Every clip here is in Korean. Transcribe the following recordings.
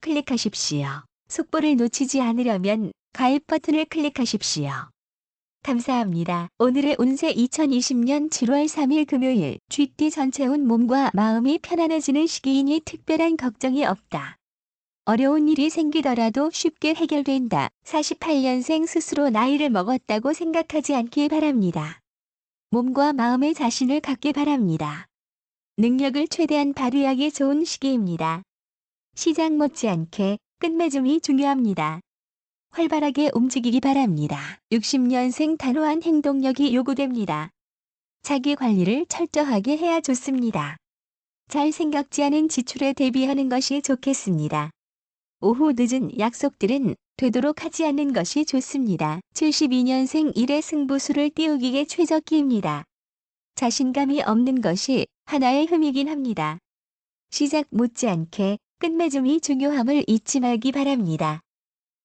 클릭하십시오. 속보를 놓치지 않으려면 가입 버튼을 클릭하십시오. 감사합니다. 오늘의 운세 2020년 7월 3일 금요일. 쥐띠 전체운 몸과 마음이 편안해지는 시기이니 특별한 걱정이 없다. 어려운 일이 생기더라도 쉽게 해결된다. 48년생 스스로 나이를 먹었다고 생각하지 않길 바랍니다. 몸과 마음의 자신을 갖길 바랍니다. 능력을 최대한 발휘하기 좋은 시기입니다. 시작 못지않게 끝맺음이 중요합니다. 활발하게 움직이기 바랍니다. 60년생 단호한 행동력이 요구됩니다. 자기 관리를 철저하게 해야 좋습니다. 잘 생각지 않은 지출에 대비하는 것이 좋겠습니다. 오후 늦은 약속들은 되도록 하지 않는 것이 좋습니다. 72년생 일의 승부수를 띄우기에 최적기입니다. 자신감이 없는 것이 하나의 흠이긴 합니다. 시작 못지않게 끝맺음이 중요함을 잊지 말기 바랍니다.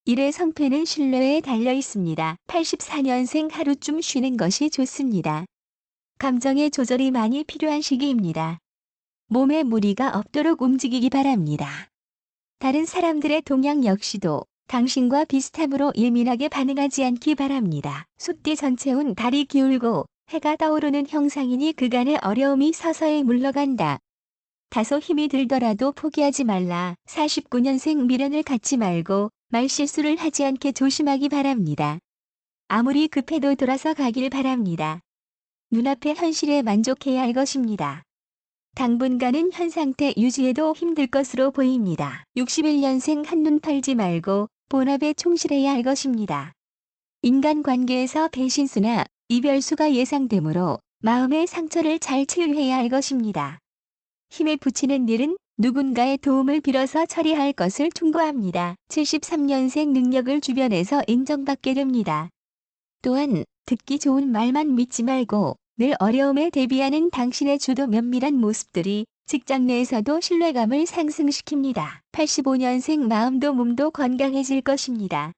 일의 성패는 신뢰에 달려 있습니다. 84년생 하루쯤 쉬는 것이 좋습니다. 감정의 조절이 많이 필요한 시기입니다. 몸에 무리가 없도록 움직이기 바랍니다. 다른 사람들의 동향 역시도 당신과 비슷함으로 예민하게 반응하지 않기 바랍니다. 숫띠 전체운 달이 기울고 해가 떠오르는 형상이니 그간의 어려움이 서서히 물러간다. 다소 힘이 들더라도 포기하지 말라. 49년생 미련을 갖지 말고 말실수를 하지 않게 조심하기 바랍니다. 아무리 급해도 돌아서 가길 바랍니다. 눈앞의 현실에 만족해야 할 것입니다. 당분간은 현 상태 유지에도 힘들 것으로 보입니다. 61년생 한눈 팔지 말고 본업에 충실해야 할 것입니다. 인간관계에서 배신수나 이별수가 예상되므로 마음의 상처를 잘 치유해야 할 것입니다. 힘에 부치는 일은 누군가의 도움을 빌어서 처리할 것을 충고합니다. 73년생 능력을 주변에서 인정받게 됩니다. 또한 듣기 좋은 말만 믿지 말고 늘 어려움에 대비하는 당신의 주도 면밀한 모습들이 직장 내에서도 신뢰감을 상승시킵니다. 85년생 마음도 몸도 건강해질 것입니다.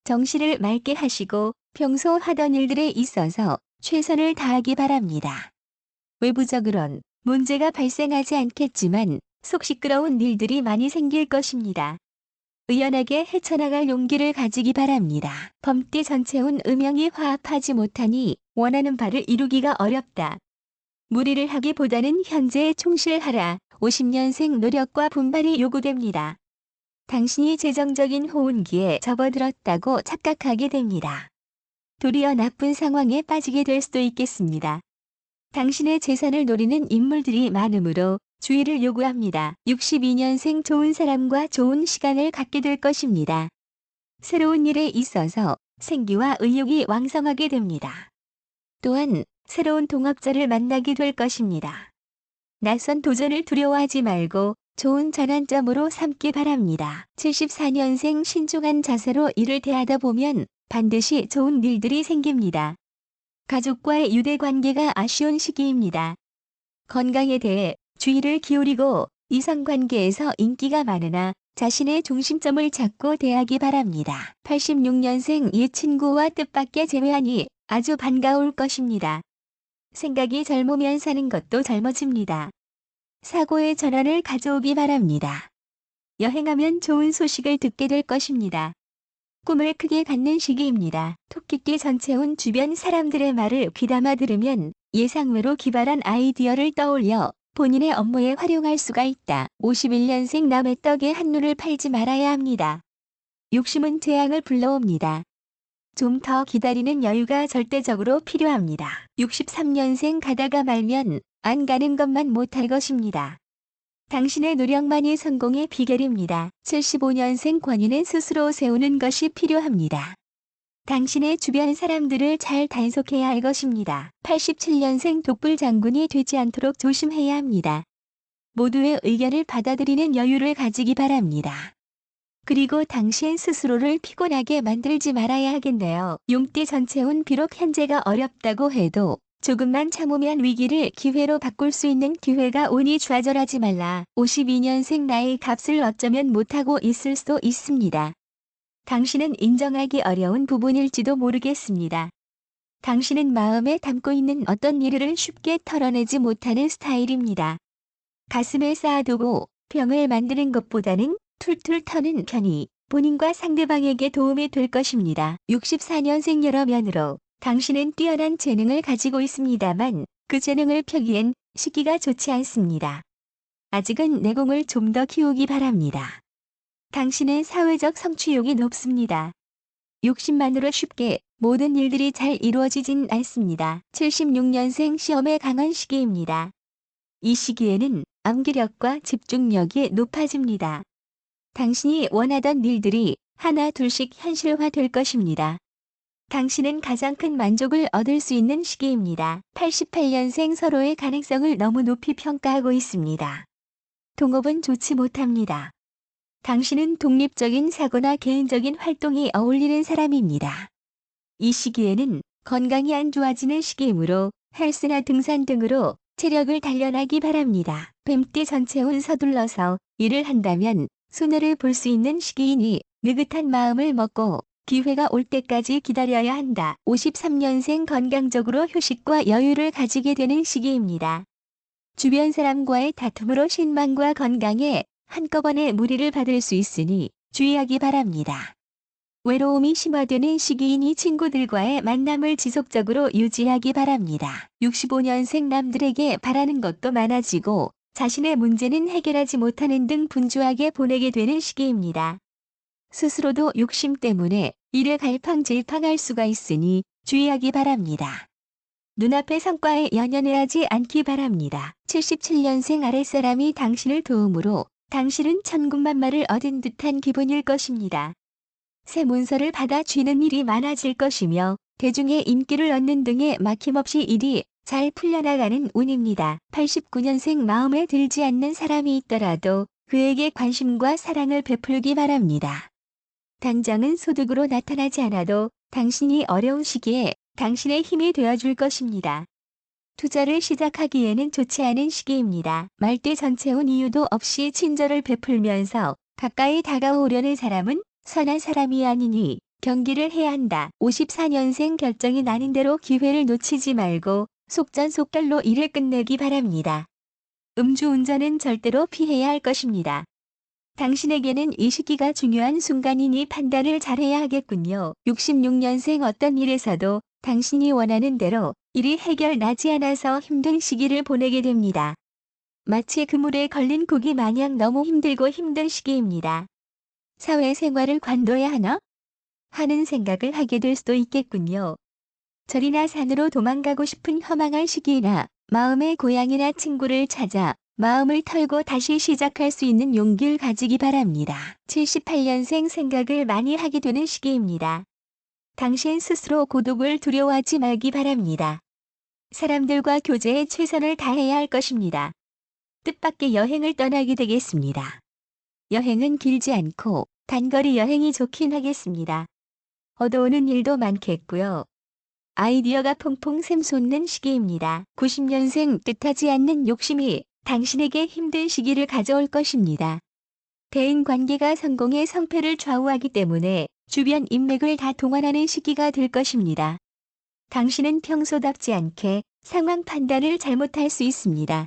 정신을 맑게 하시고 평소 하던 일들에 있어서 최선을 다하기 바랍니다. 외부적으론 문제가 발생하지 않겠지만 속 시끄러운 일들이 많이 생길 것입니다. 의연하게 헤쳐나갈 용기를 가지기 바랍니다. 범띠 전체운 음양이 화합하지 못하니 원하는 바를 이루기가 어렵다. 무리를 하기보다는 현재에 충실하라. 50년생 노력과 분발이 요구됩니다. 당신이 재정적인 호운기에 접어들었다고 착각하게 됩니다. 도리어 나쁜 상황에 빠지게 될 수도 있겠습니다. 당신의 재산을 노리는 인물들이 많으므로 주의를 요구합니다. 62년생 좋은 사람과 좋은 시간을 갖게 될 것입니다. 새로운 일에 있어서 생기와 의욕이 왕성하게 됩니다. 또한 새로운 동업자를 만나게 될 것입니다. 낯선 도전을 두려워하지 말고 좋은 전환점으로 삼기 바랍니다. 74년생 신중한 자세로 일을 대하다 보면 반드시 좋은 일들이 생깁니다. 가족과의 유대관계가 아쉬운 시기입니다. 건강에 대해 주의를 기울이고 이성관계에서 인기가 많으나 자신의 중심점을 잡고 대하기 바랍니다. 86년생 옛 친구와 뜻밖의 재회하니 아주 반가울 것입니다. 생각이 젊으면 사는 것도 젊어집니다. 사고의 전환을 가져오기 바랍니다. 여행하면 좋은 소식을 듣게 될 것입니다. 꿈을 크게 갖는 시기입니다. 토끼띠 전체운 주변 사람들의 말을 귀담아 들으면 예상외로 기발한 아이디어를 떠올려 본인의 업무에 활용할 수가 있다. 51년생 남의 떡에 한눈을 팔지 말아야 합니다. 욕심은 재앙을 불러옵니다. 좀 더 기다리는 여유가 절대적으로 필요합니다. 63년생 가다가 말면 안 가는 것만 못할 것입니다. 당신의 노력만이 성공의 비결입니다. 75년생 권위는 스스로 세우는 것이 필요합니다. 당신의 주변 사람들을 잘 단속해야 할 것입니다. 87년생 독불 장군이 되지 않도록 조심해야 합니다. 모두의 의견을 받아들이는 여유를 가지기 바랍니다. 그리고 당신 스스로를 피곤하게 만들지 말아야 하겠네요. 용띠 전체운 비록 현재가 어렵다고 해도 조금만 참으면 위기를 기회로 바꿀 수 있는 기회가 오니 좌절하지 말라. 52년생 나의 값을 어쩌면 못하고 있을 수도 있습니다. 당신은 인정하기 어려운 부분일지도 모르겠습니다. 당신은 마음에 담고 있는 어떤 일을 쉽게 털어내지 못하는 스타일입니다. 가슴에 쌓아두고 병을 만드는 것보다는 툴툴 터는 편이 본인과 상대방에게 도움이 될 것입니다. 64년생 여러 면으로 당신은 뛰어난 재능을 가지고 있습니다만 그 재능을 펴기엔 시기가 좋지 않습니다. 아직은 내공을 좀 더 키우기 바랍니다. 당신은 사회적 성취욕이 높습니다. 욕심만으로 쉽게 모든 일들이 잘 이루어지진 않습니다. 76년생 시험에 강한 시기입니다. 이 시기에는 암기력과 집중력이 높아집니다. 당신이 원하던 일들이 하나 둘씩 현실화될 것입니다. 당신은 가장 큰 만족을 얻을 수 있는 시기입니다. 88년생 서로의 가능성을 너무 높이 평가하고 있습니다. 동업은 좋지 못합니다. 당신은 독립적인 사고나 개인적인 활동이 어울리는 사람입니다. 이 시기에는 건강이 안 좋아지는 시기이므로 헬스나 등산 등으로 체력을 단련하기 바랍니다. 뱀띠 전체운 서둘러서 일을 한다면 손해를 볼 수 있는 시기이니 느긋한 마음을 먹고 기회가 올 때까지 기다려야 한다. 53년생 건강적으로 휴식과 여유를 가지게 되는 시기입니다. 주변 사람과의 다툼으로 신망과 건강에 한꺼번에 무리를 받을 수 있으니 주의하기 바랍니다. 외로움이 심화되는 시기이니 친구들과의 만남을 지속적으로 유지하기 바랍니다. 65년생 남들에게 바라는 것도 많아지고 자신의 문제는 해결하지 못하는 등 분주하게 보내게 되는 시기입니다. 스스로도 욕심 때문에 일을 갈팡질팡할 수가 있으니 주의하기 바랍니다. 눈앞의 성과에 연연해하지 않기 바랍니다. 77년생 아랫사람이 당신을 도움으로 당신은 천군만마를 얻은 듯한 기분일 것입니다. 새 문서를 받아 쥐는 일이 많아질 것이며 대중의 인기를 얻는 등의 막힘없이 일이 잘 풀려나가는 운입니다. 89년생 마음에 들지 않는 사람이 있더라도 그에게 관심과 사랑을 베풀기 바랍니다. 당장은 소득으로 나타나지 않아도 당신이 어려운 시기에 당신의 힘이 되어줄 것입니다. 투자를 시작하기에는 좋지 않은 시기입니다. 말띠 전체운 이유도 없이 친절을 베풀면서 가까이 다가오려는 사람은 선한 사람이 아니니 경계를 해야 한다. 54년생 결정이 나는 대로 기회를 놓치지 말고 속전속결로 일을 끝내기 바랍니다. 음주운전은 절대로 피해야 할 것입니다. 당신에게는 이 시기가 중요한 순간이니 판단을 잘해야 하겠군요. 66년생 어떤 일에서도 당신이 원하는 대로 일이 해결나지 않아서 힘든 시기를 보내게 됩니다. 마치 그물에 걸린 고기 마냥 너무 힘들고 힘든 시기입니다. 사회생활을 관둬야 하나? 하는 생각을 하게 될 수도 있겠군요. 절이나 산으로 도망가고 싶은 허망한 시기나 마음의 고향이나 친구를 찾아 마음을 털고 다시 시작할 수 있는 용기를 가지기 바랍니다. 78년생 생각을 많이 하게 되는 시기입니다. 당신 스스로 고독을 두려워하지 말기 바랍니다. 사람들과 교제에 최선을 다해야 할 것입니다. 뜻밖의 여행을 떠나게 되겠습니다. 여행은 길지 않고 단거리 여행이 좋긴 하겠습니다. 얻어오는 일도 많겠고요. 아이디어가 퐁퐁 샘솟는 시기입니다. 90년생 뜻하지 않는 욕심이 당신에게 힘든 시기를 가져올 것입니다. 대인관계가 성공의 성패를 좌우하기 때문에 주변 인맥을 다 동원하는 시기가 될 것입니다. 당신은 평소답지 않게 상황 판단을 잘못할 수 있습니다.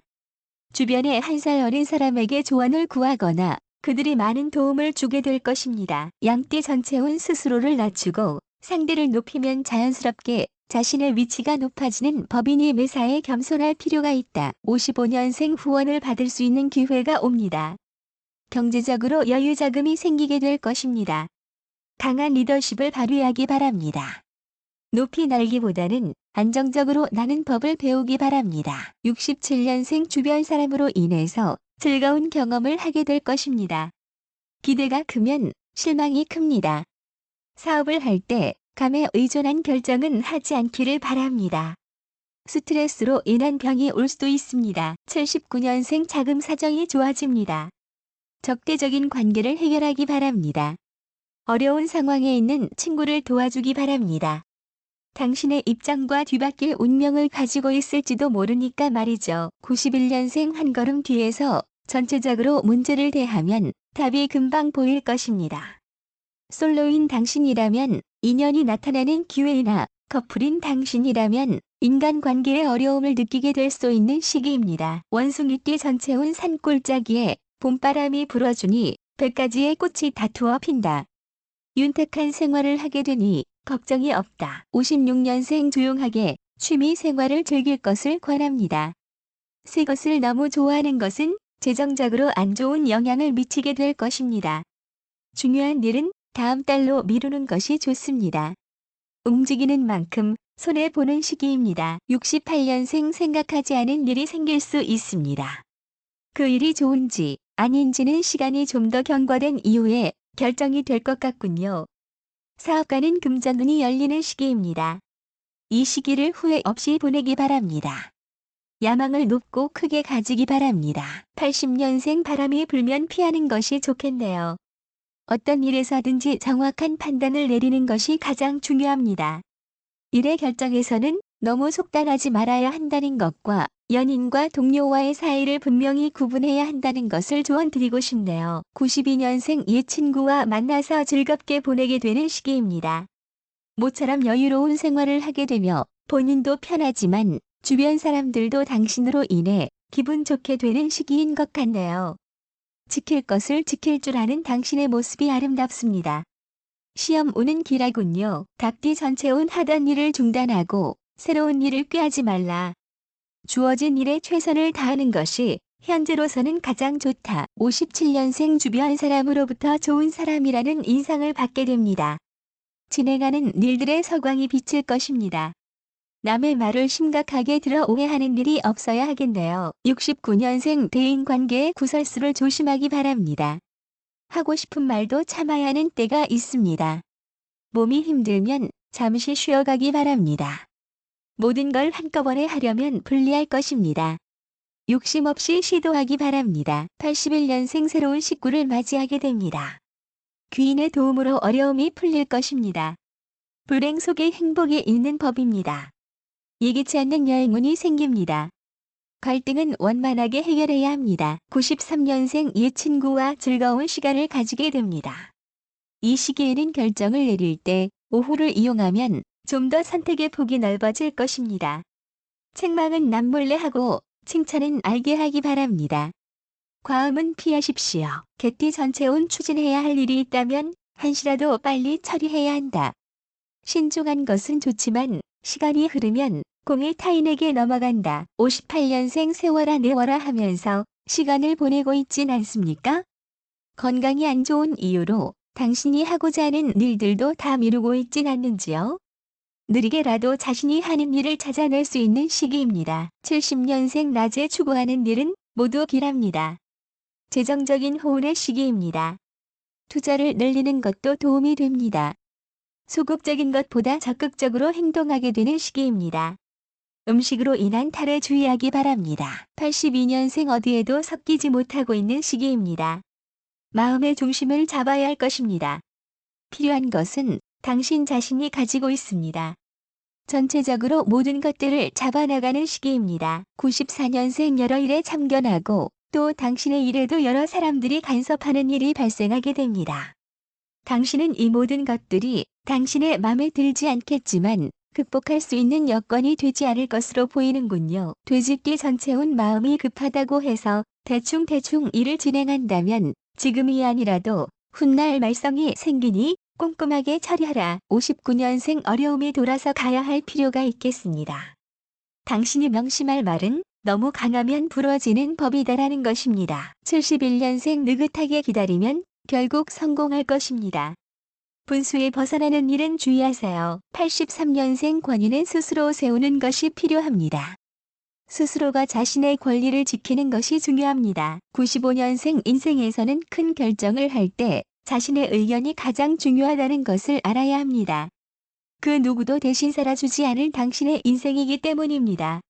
주변의 한 살 어린 사람에게 조언을 구하거나 그들이 많은 도움을 주게 될 것입니다. 양띠 전체운 스스로를 낮추고 상대를 높이면 자연스럽게 자신의 위치가 높아지는 법이니 매사에 겸손할 필요가 있다. 55년생 후원을 받을 수 있는 기회가 옵니다. 경제적으로 여유 자금이 생기게 될 것입니다. 강한 리더십을 발휘하기 바랍니다. 높이 날기보다는 안정적으로 나는 법을 배우기 바랍니다. 67년생 주변 사람으로 인해서 즐거운 경험을 하게 될 것입니다. 기대가 크면 실망이 큽니다. 사업을 할 때 감에 의존한 결정은 하지 않기를 바랍니다. 스트레스로 인한 병이 올 수도 있습니다. 79년생 자금 사정이 좋아집니다. 적대적인 관계를 해결하기 바랍니다. 어려운 상황에 있는 친구를 도와주기 바랍니다. 당신의 입장과 뒤바뀔 운명을 가지고 있을지도 모르니까 말이죠. 91년생 한 걸음 뒤에서 전체적으로 문제를 대하면 답이 금방 보일 것입니다. 솔로인 당신이라면 인연이 나타나는 기회나 커플인 당신이라면 인간관계의 어려움을 느끼게 될 수 있는 시기입니다. 원숭이띠 전체운 산골짜기에 봄바람이 불어주니 100가지의 꽃이 다투어 핀다. 윤택한 생활을 하게 되니 걱정이 없다. 56년생 조용하게 취미 생활을 즐길 것을 권합니다. 새 것을 너무 좋아하는 것은 재정적으로 안 좋은 영향을 미치게 될 것입니다. 중요한 일은 다음 달로 미루는 것이 좋습니다. 움직이는 만큼 손해보는 시기입니다. 68년생 생각하지 않은 일이 생길 수 있습니다. 그 일이 좋은지 아닌지는 시간이 좀 더 경과된 이후에 결정이 될 것 같군요. 사업가는 금전운이 열리는 시기입니다. 이 시기를 후회 없이 보내기 바랍니다. 야망을 높고 크게 가지기 바랍니다. 80년생 바람이 불면 피하는 것이 좋겠네요. 어떤 일에서든지 정확한 판단을 내리는 것이 가장 중요합니다. 일의 결정에서는 너무 속단하지 말아야 한다는 것과 연인과 동료와의 사이를 분명히 구분해야 한다는 것을 조언드리고 싶네요. 92년생 옛 친구와 만나서 즐겁게 보내게 되는 시기입니다. 모처럼 여유로운 생활을 하게 되며 본인도 편하지만 주변 사람들도 당신으로 인해 기분 좋게 되는 시기인 것 같네요. 지킬 것을 지킬 줄 아는 당신의 모습이 아름답습니다. 시험 오는 기라군요. 닭띠 전체운 하던 일을 중단하고 새로운 일을 꾀하지 말라. 주어진 일에 최선을 다하는 것이 현재로서는 가장 좋다. 57년생 주변 사람으로부터 좋은 사람이라는 인상을 받게 됩니다. 진행하는 일들의 서광이 비칠 것입니다. 남의 말을 심각하게 들어 오해하는 일이 없어야 하겠네요. 69년생 대인관계의 구설수를 조심하기 바랍니다. 하고 싶은 말도 참아야 하는 때가 있습니다. 몸이 힘들면 잠시 쉬어가기 바랍니다. 모든 걸 한꺼번에 하려면 불리할 것입니다. 욕심 없이 시도하기 바랍니다. 81년생 새로운 식구를 맞이하게 됩니다. 귀인의 도움으로 어려움이 풀릴 것입니다. 불행 속에 행복이 있는 법입니다. 예기치 않는 여행운이 생깁니다. 갈등은 원만하게 해결해야 합니다. 93년생 옛 친구와 즐거운 시간을 가지게 됩니다. 이 시기에는 결정을 내릴 때 오후를 이용하면 좀 더 선택의 폭이 넓어질 것입니다. 책망은 남몰래 하고 칭찬은 알게 하기 바랍니다. 과음은 피하십시오. 개띠 전체운 추진해야 할 일이 있다면 한시라도 빨리 처리해야 한다. 신중한 것은 좋지만 시간이 흐르면 공이 타인에게 넘어간다. 58년생 세워라 내워라 하면서 시간을 보내고 있진 않습니까? 건강이 안 좋은 이유로 당신이 하고자 하는 일들도 다 미루고 있진 않는지요? 느리게라도 자신이 하는 일을 찾아낼 수 있는 시기입니다. 70년생 낮에 추구하는 일은 모두 길합니다. 재정적인 호운의 시기입니다. 투자를 늘리는 것도 도움이 됩니다. 소극적인 것보다 적극적으로 행동하게 되는 시기입니다. 음식으로 인한 탈에 주의하기 바랍니다. 82년생 어디에도 섞이지 못하고 있는 시기입니다. 마음의 중심을 잡아야 할 것입니다. 필요한 것은 당신 자신이 가지고 있습니다. 전체적으로 모든 것들을 잡아나가는 시기입니다. 94년생 여러 일에 참견하고 또 당신의 일에도 여러 사람들이 간섭하는 일이 발생하게 됩니다. 당신은 이 모든 것들이 당신의 마음에 들지 않겠지만 극복할 수 있는 여건이 되지 않을 것으로 보이는군요. 돼지띠 전체운 마음이 급하다고 해서 대충 일을 진행한다면 지금이 아니라도 훗날 말썽이 생기니 꼼꼼하게 처리하라. 59년생 어려움이 돌아서 가야 할 필요가 있겠습니다. 당신이 명심할 말은 너무 강하면 부러지는 법이다라는 것입니다. 71년생 느긋하게 기다리면 결국 성공할 것입니다. 분수에 벗어나는 일은 주의하세요. 83년생 권위는 스스로 세우는 것이 필요합니다. 스스로가 자신의 권리를 지키는 것이 중요합니다. 95년생 인생에서는 큰 결정을 할 때 자신의 의견이 가장 중요하다는 것을 알아야 합니다. 그 누구도 대신 살아주지 않을 당신의 인생이기 때문입니다.